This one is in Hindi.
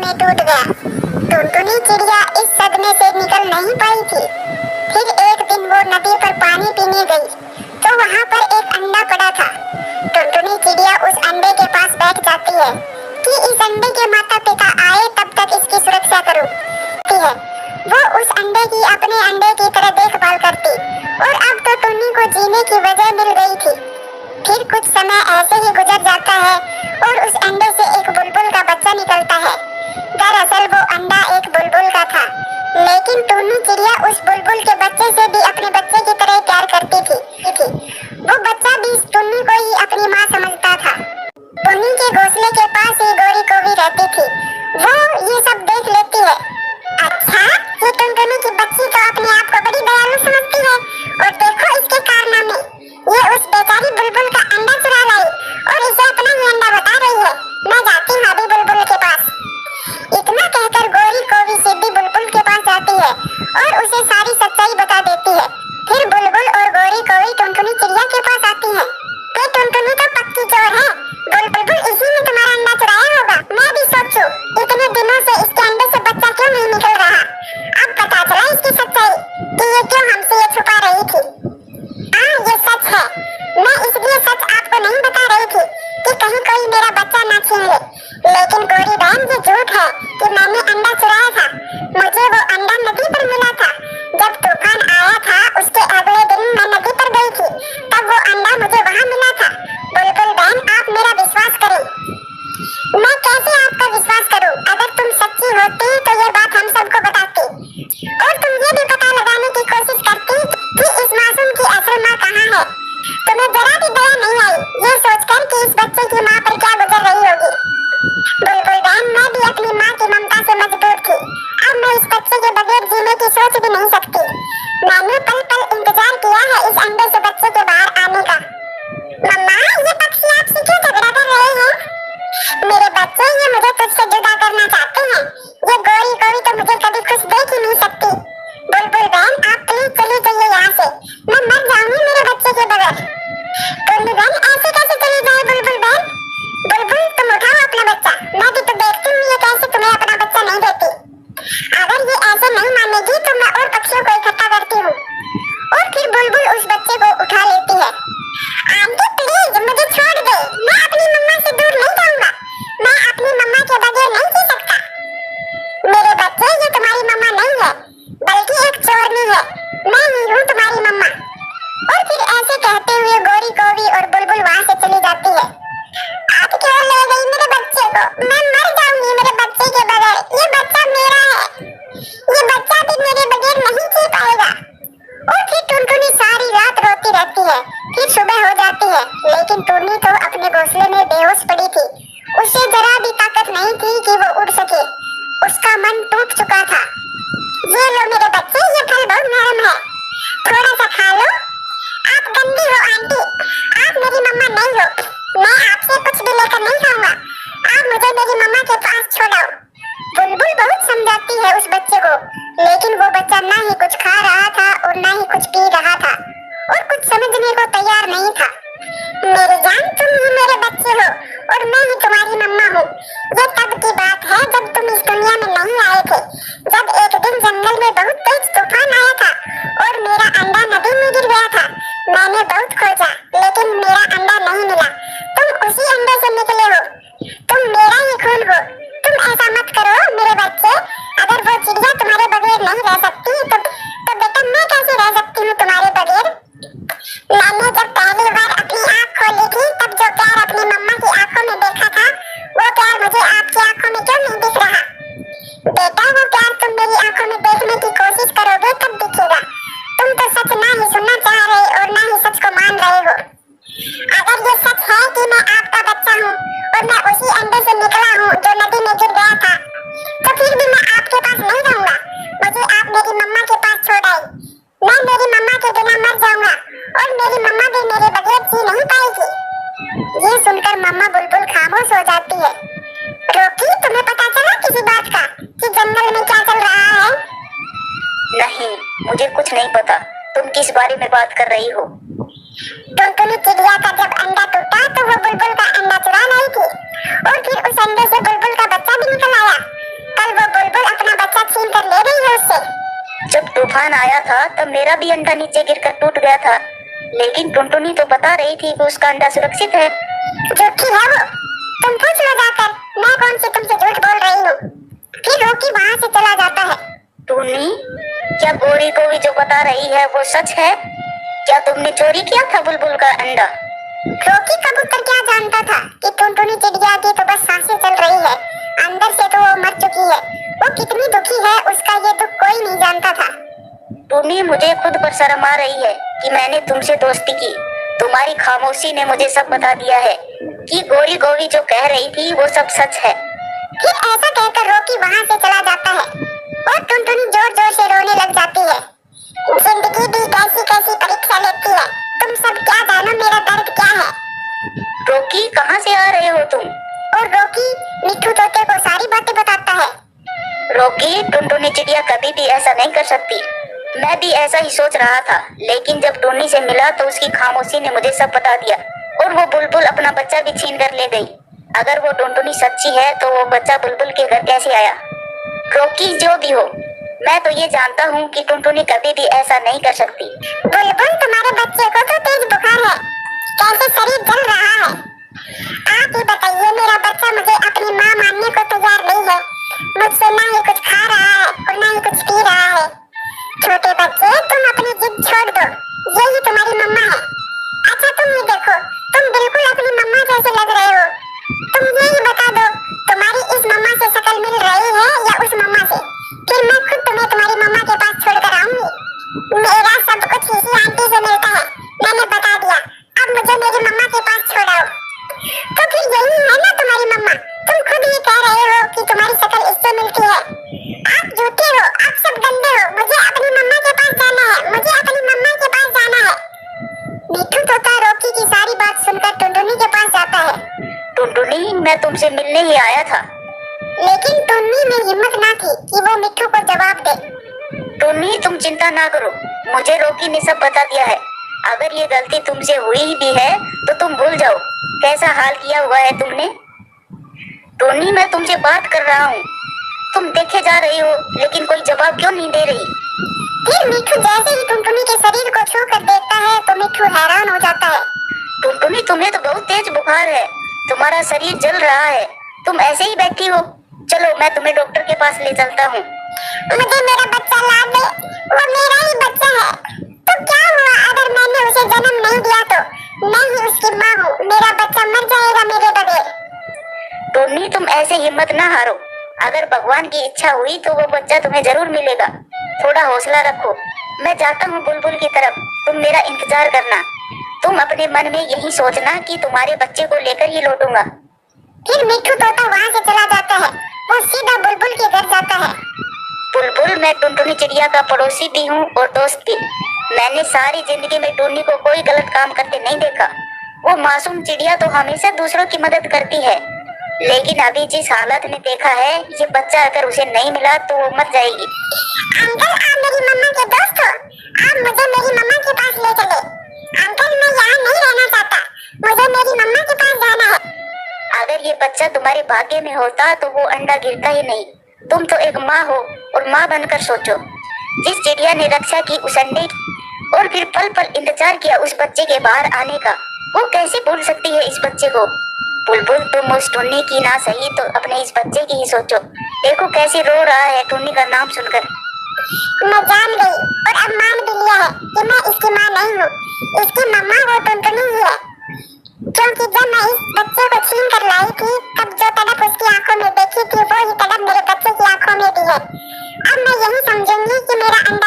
में टूट गया। टुनटुनी चिड़िया इस सदमे से निकल नहीं पाई थी। फिर एक दिन वो नदी पर पानी पीने गई तो वहाँ पर एक अंडा पड़ा था। टुनटुनी चिड़िया उस अंडे के पास बैठ जाती है कि इस अंडे के माता पिता आए तब तक इसकी सुरक्षा करूं। है वो उस अंडे की अपने अंडे की तरह देखभाल करती और अब तो टुन्नी को जीने की वजह मिल गई थी। फिर कुछ समय ऐसे ही गुजर जाता है और उस अंडे से एक बुलबुल का बच्चा निकलता है। दरअसल वो अंडा एक बुलबुल का था, लेकिन टुन्नी चिड़िया उस बुलबुल के बच्चे से भी अपने बच्चे की तरह प्यार करती थी। वो बच्चा भी टुन्नी को ही अपनी माँ समझता था। टुन्नी के घोंसले के पास ही गोरी कोवी रहती थी। वो ये सब देख लेती है। अच्छा, ये टुनटुनी की बच्ची तो अपने आप को बड़ी दयालु समझती है और देखो इसके कारनामे। ये उस बेचारी बुलबुल का अंडा चुरा लाई और इसे अपना ही अंडा बता रही है। मैं जाती हूँ अभी बुलबुल के पास। इतना कहकर गोरी कोवी सीधी बुलबुल के पास जाती है और उसे सारी सच्चाई बता देती है। फिर बुलबुल और गोरी कोवी टुनटुनी चिड़िया के पास आती है। ये टुनटुनी तो पक्की चोर है। बुलबुल इसी में तुम्हारा अंडा चुराया होगा। मैं भी सोचूं इतने दिनों से इसके अंडे से बच्चा क्यों नहीं निकल रहा। अब पता चला इसकी सच्चाई कि ये क्यों हमसे ये छुपा रही थी। हाँ, ये सच है। मैं इसलिए सच आपको नहीं बता रही थी कि कहीं कोई मेरा बच्चा ना छीन ले। लेकिन गोरी बहन, ये झूठ है कि मैंने अंडा चुराया था। मुझे वो अंडा नदी पर मिला था। जब तूफान आया था उसके अगले दिन मैं नदी पर गई थी, तब वो अंडा मुझे वहाँ मिला था। बुलबुल बहन, आप मेरा विश्वास करें। मैं कैसे आपका विश्वास करूं? अगर तुम सच्ची होती तो ये बात हम सबको बताती और तुम ये भी पता लगाने की कोशिश करती कि इस मासूम की असल माँ कहाँ है। तुम्हें जरा भी दया नहीं आई ये सोचकर कि इस बच्चे की माँ पर क्या गुजर रही होगी। बुलबुल बहन, मैं भी अपनी माँ की ममता से मजबूर थी। अब मैं इस बच्चे के बगैर जीने की सोच भी नहीं सकती। मैंने पल पल इंतजार किया है इस अंडे से बच्चे के बाहर आने का। मम्मा, ये पक्षी आपसे क्यों झगड़ा कर रहे हैं? मेरे बच्चे, ये मुझे तुझसे जुदा करना चाहते हैं। ये गोरी कोवी तो मुझे कभी खुश देख ही नहीं सकती। बुलबुल बहन, आप प्लीज चली जाइए यहाँ से। मैं मर जाऊंगी मेरे बच्चे के बगैर। टुन्नी बहन, ऐसे कैसे चली जाए बुलबुल बहन? बुलबुल, तुम उठाओ अपना बच्चा। मैं भी तो देखती हूँ ये कैसे तुम्हें अपना बच्चा नहीं देती। अगर ये ऐसे नहीं मानेगी तो मैं और पक्षियों को इकट्ठा करती हूँ। और फिर बुलबुल उस बच्चे को उठा लेती है। आंटी प्लीज मुझे छोड़ दे। मैं अपनी मम्मा से दूर नहीं जाऊंगा। मैं अपनी मम्मा के बगैर नहीं जी सकता। मेरे बच्चे, ये तुम्हारी मम्मा नहीं है बल्कि एक चोरनी है। मैं ही हूँ तुम्हारी मम्मा। और फिर ऐसे कहते हुए गोरी कोवी और बुलबुल वहाँ से चली जाती है। आप क्यों ले गई मेरे बच्चे को? मैं मर जाऊंगी मेरे बच्चे के बगैर। ये बच्चा मेरा है। ये बच्चा भी मेरे बगैर नहीं जी पाएगा। और फिर टुनटुनी सारी रात रोती रहती है। फिर सुबह हो जाती है, लेकिन टुन्नी तो अपने घोंसले में बेहोश पड़ी थी। उसे जरा भी ताकत नहीं थी कि वो उड़ सके। उसका मन टूट चुका था। ये लो मेरे बच्चे, ये फल बहुत नरम है, थोड़ा सा खा लो। आप गंदी हो आंटी, आप मेरी मम्मा नहीं हो। मैं आपसे कुछ भी लेकर नहीं खाऊंगा। आप मुझे मेरी मम्मा के पास छोड़ो। बुलबुल बहुत समझाती है उस बच्चे को, लेकिन वो बच्चा ना ही कुछ खा रहा था और ना ही कुछ पी रहा था और कुछ समझने को तैयार नहीं था। मेरी जान, तुम ही मेरे बच्चे हो और मैं ही तुम्हारी मम्मा हूँ। ये तब की बात है जब तुम इस दुनिया में नहीं आए थे। जब एक दिन जंगल में बहुत तेज तूफान आया था और मेरा अंडा नदी में गिर गया था। मैंने बहुत खोजा लेकिन मेरा अंडा नहीं मिला। तुम उसी अंडे से निकले हो। तुम मेरा ही खून हो। तुम ऐसा मत करो मेरे बच्चे। अगर वो चिड़िया तुम्हारे बगैर नहीं रह सकती तो बेटा मैं कैसे रह सकती हूँ तुम्हारे बगैर? मैंने जब पहली बार अपनी आँख खोली थी तब जो प्यार अपनी मम्मा की आंखों में देखा था, वो प्यार मुझे आपकी आंखों में क्यों नहीं दिख रहा? बेटा, वो प्यार तुम मेरी आंखों में देखने की कोशिश करोगे तब दिखेगा। तुम तो सच ना ही सुनना चाह रहे और ना ही सच को मान रहे हो। अगर ये सच है कि मैं आपका बच्चा हूँ और मैं उसी अंडे से निकला हूँ जो नदी में गिर गया था, तो फिर भी मैं आपके पास नहीं रहूंगा। मुझे आप मेरी मम्मा के पास छोड़ आए। मैं मेरी मम्मा के बिना मर जाऊंगा और मेरी मम्मा भी मेरे बगैर जी नहीं पाएगी। ये सुनकर मम्मा बुलबुल खामोश हो जाती है। रोकी, तुम्हें पता चला किसी बात का कि जंगल में क्या चल रहा है? नहीं, मुझे कुछ नहीं पता। तुम किस बारे में बात कर रही हो? टुनटुनी चिड़िया का जब अंडा टूटा तो वो बुलबुल का अंडा चुरा लाई थी और फिर उस अंडे से बुलबुल का बच्चा भी निकल आया। तूफान आया था तब मेरा भी अंडा नीचे गिरकर टूट गया था, लेकिन टुनटुनी तो बता रही थी कि उसका अंडा सुरक्षित है। झूठी है वो, तुम पूछ लो जाकर, मैं कौन सी तुमसे झूठ बोल रही हूँ। फिर रॉकी वहाँ से चला जाता है। टूनी, क्या गोरी गोवी जो बता रही है वो सच है? क्या तुमने चोरी किया था बुलबुल का अंडा? रॉकी कबूतर क्या जानता था कि टुनटुनी चिड़िया की तो बस सांसें चल रही है, अंदर से तो वो मर चुकी है। वो कितनी दुखी है उसका ये दुख कोई नहीं जानता था। टूनी, मुझे खुद पर शर्म आ रही है कि मैंने तुमसे दोस्ती की। तुम्हारी खामोशी ने मुझे सब बता दिया है कि गोरी गोवी जो कह रही थी वो सब सच है। फिर ऐसा कहकर रॉकी वहाँ से चला जाता है और टुनटुनी जोर जोर से रोने लग जाती है। जिंदगी भी कैसी कैसी परीक्षा लेती है, तुम सब क्या जानो मेरा दर्द क्या है। रॉकी, कहाँ से आ रहे हो तुम? और रॉकी मिट्ठू तोते को सारी बातें बताता है। रॉकी, टुनटुनी चिड़िया कभी भी ऐसा नहीं कर सकती। मैं भी ऐसा ही सोच रहा था, लेकिन जब टोनी से मिला तो उसकी खामोशी ने मुझे सब बता दिया और वो बुलबुल अपना बच्चा भी छीन कर ले गई। अगर वो टुनटुनी सच्ची है तो वो बच्चा बुलबुल के घर कैसे आया? रॉकी, जो भी हो, मैं तो ये जानता हूँ कि टुनटुनी कभी भी ऐसा नहीं कर सकती। बुलबुल, तुम्हारे बच्चे को तो तेज बुखार है, कैसे शरीर जल रहा है। आप ही बताइए, मेरा बच्चा मुझे अपनी माँ मानने को तैयार नहीं है। मुझसे ना ही कुछ खा रहा है और ना ही कुछ पी रहा है। छोटे बच्चे, तुम अपनी जिद छोड़ दो, यही तुम्हारी मम्मा है। अच्छा तुम ही देखो, तुम बिल्कुल अपनी मम्मा जैसे लग रहे हो। तुम यही बता दो, तुम्हारी इस मम्मा से शक्ल मिल रही है या उस मम्मा से? फिर मैं खुद तुम्हें तुम्हारी मम्मा के पास छोड़कर आऊंगी। मेरा सब कुछ इसी आंटी से मिलता है, मैंने बता दिया। अब मुझे मेरी मम्मा के पास छोड़ाओ। तो फिर यही है ना तुम्हारी मम्मा? तुम खुद ही कह रहे हो कि तुम्हारी शक्ल इससे मिलती है। आप झूठे हो, आप सब गंदे हो। मुझे अपनी मम्मा के पास जाना है, मुझे अपनी मम्मा के पास जाना है। मिट्ठू तोता रॉकी की सारी बात सुनकर टुनटुनी के पास जाता है। टुनटुनी, मैं तुमसे मिलने ही आया था। लेकिन टुन्नी में हिम्मत ना थी कि वो मिट्ठू को जवाब दे। टुन्नी, तुम चिंता ना करो, मुझे रॉकी ने सब बता दिया है। अगर ये गलती तुमसे हुई भी है तो तुम भूल जाओ कैसा हाल किया हुआ है तुमने। टुन्नी, मैं तुमसे बात कर रहा हूँ, तुम देखे जा रही हो लेकिन कोई जवाब क्यों नहीं दे रही? फिर मिट्ठू जैसे ही टुनटुनी के शरीर को छू कर देखता है तो मिट्ठू हैरान हो जाता है। टुनटुनी, तुम्हें तो बहुत तेज बुखार है, तुम्हारा शरीर जल रहा है, तुम ऐसे ही बैठी हो। चलो, मैं तुम्हें डॉक्टर के पास ले चलता हूँ। मुझे मेरा बच्चा ला दे, वो मेरा ही बच्चा है। तो क्या हुआ अगर मैंने उसे जन्म नहीं दिया तो? मैं ही उसकी माँ हूँ, मेरा बच्चा मर जाएगा मेरे बगैर। टुन्नी, तुम ऐसे हिम्मत ना हारो, अगर भगवान की इच्छा हुई तो वो बच्चा तुम्हें जरूर मिलेगा। थोड़ा हौसला रखो, मैं जाता हूँ बुलबुल की तरफ, तुम मेरा इंतजार करना। तुम अपने मन में यही सोचना कि तुम्हारे बच्चे को लेकर ही लौटूंगा। फिर मिट्ठू तोता वहाँ से चला जाता है, वो सीधा बुलबुल के घर जाता है। बुलबुल, मैं टुनटुनी चिड़िया का पड़ोसी भी हूँ और दोस्त भी। मैंने सारी जिंदगी में टुन्नी को कोई गलत काम करते नहीं देखा। वो मासूम चिड़िया तो हमेशा दूसरों की मदद करती है, लेकिन अभी जिस हालत में देखा है, ये बच्चा अगर उसे नहीं मिला तो वो मर जाएगी। अंकल, आप मेरी मम्मा के दोस्त हो, आप मुझे मेरी मम्मा के पास ले चले। अंकल, मैं यहाँ नहीं रहना चाहता, मुझे मेरी मम्मा के पास जाना है। अगर ये बच्चा तुम्हारे भाग्य में होता तो वो अंडा गिरता ही नहीं। तुम तो एक माँ हो और माँ बनकर सोचो, जिस चिड़िया ने रक्षा की उस अंडे की और फिर पल पल इंतजार किया उस बच्चे के बाहर आने का, वो कैसे भूल सकती है इस बच्चे को? बुलबुल, तुम उस टुन्नी की ना सही तो अपने इस बच्चे की ही सोचो। देखो कैसे रो रहा है टुन्नी का नाम सुनकर। मैं जान गई और अब मान भी लिया है कि मैं इसकी माँ नहीं हूँ, इसकी मम्मा वो टुनटुनी ही है। क्योंकि जब मैं इस बच्चे को छीन कर लाई थी, तब जो तड़प उसकी आंखों में देखी थी वो ही तड़प मेरे बच्चे की आंखों में भी है। अब मैं यही समझूंगी कि मेरा अंडा